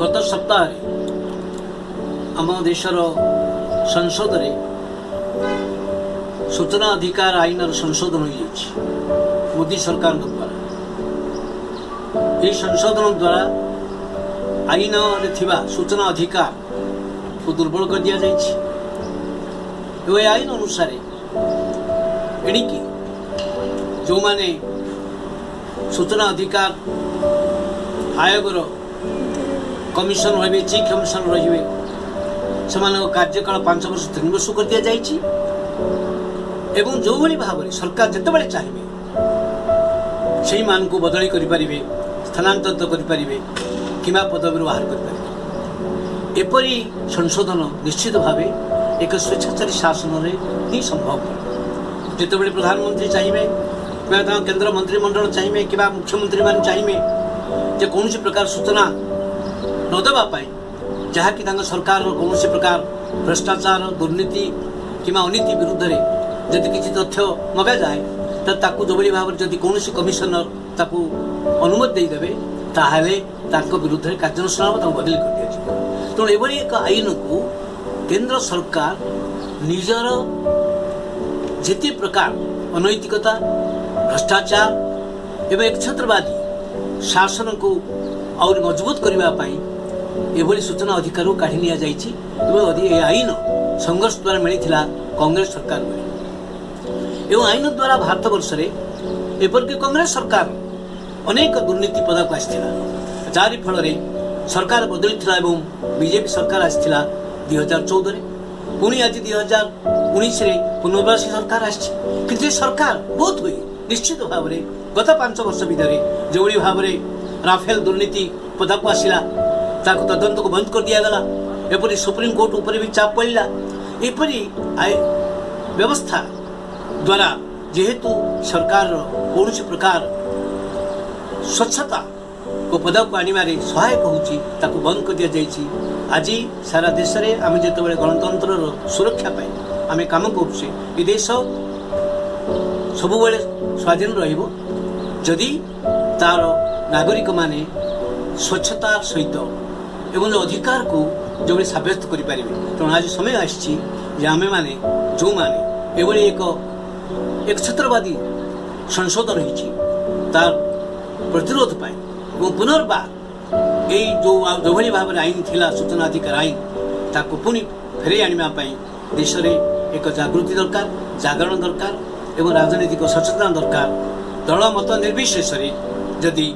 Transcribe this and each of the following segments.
गत सप्ताह आम देशर संसद रे सूचना अधिकार आईन संशोधन हो मोदी सरकार द्वारा यह संशोधन द्वारा आईन थिबा सूचना अधिकार को दुर्बल कर दिया जाइछि। आईन अनुसार एणिकी जो माने सूचना अधिकार आयोगर कमिशन रही चीफ कमिशन रही से कार्यकाल 5 वर्ष 3 वर्ष कर दिया जाइछि। एवं जो भली भाव सरकार जितेबाला चाहिए से मान को बदली करें स्थानांतरित करें कि पदवी बाहर करें। एपरी संशोधन निश्चित भाव एक स्वेच्छाचारी शासन में ही संभव जिते बड़े प्रधानमंत्री चाहिए केंद्र मंत्रिमंडल चाहिए कि मुख्यमंत्री मान चाहिए जे कौन प्रकार सूचना न देवाई जहाँकि सरकार कौन प्रकार भ्रष्टाचार दुर्नीति कि अनीति विरुद्ध में जदि किसी तथ्य मगा जाए तो ताकू जो भाव में जदि कौन कमिशनर ताकू अनुमति देदेवे ताहले विरुद्ध में कार्यानुष्ठान बदली कर दिया। तेणु एभली एक आईन को केंद्र सरकार निजर जिते प्रकार अनैतिकता भ्रष्टाचार एवं एकछत्रवादी शासन को और मजबूत करने एभली सूचना अधिकार को काढ़ी निया जाइछि। आईन संघर्ष द्वारा मिलता कांग्रेस सरकार एवं आईन द्वारा भारत वर्ष में एपरिक कांग्रेस सरकार अनेक दुर्नीति पदा को आसाला जारी फल सरकार बदली एवं बीजेपी सरकार आसाला 2014 पुणी आज 2019 पुनर्वासी सरकार आसी सरकार बहुत हुए निश्चित भाव में गत 5 वर्ष भितर जो भाव में राफेल दुर्नीति पदा को आसला तदंत को बंद कर दिगला एपरी सुप्रीम कोर्ट उपर भी चाप पड़ा एपरी व्यवस्था द्वारा जेहेतु सरकार कौन प्रकार स्वच्छता को पदा को आने सहायक होची बंद कर दि जाइए। आज सारा देश में आम जो गणतंत्र सुरक्षा पाई आम काम करुचे ये देश सब स्वाधीन रदि तार नागरिक माने स्वच्छता सहित एवं अधिकार को जो सब्यस्त करें। तेणु आज समय आसी आम मैंने जो मैंने ये एक छत्रवादी संशोधन तार प्रतिरोध पाई पुनर्बार यही जो भली भाव में आईन थिला सूचना अधिकार आईन ताको पुणी फेरे आने देश में एक जागृति दरकार जागरण दरकार एवं राजनीतिक सचेतना दरकार। दल मत निर्विशेष जदि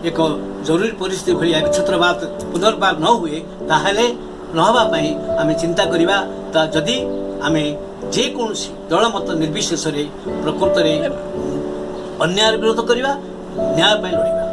एक जरूरी परिस्थिति भली एक छत्रवाद पुनर्बार न हुए ताहले नहवाई आम चिंता करवा जदि आम जेकोसी दल मत निर्विशेष प्रकृत में अन्याय विरोध करवा न्याय लड़वा।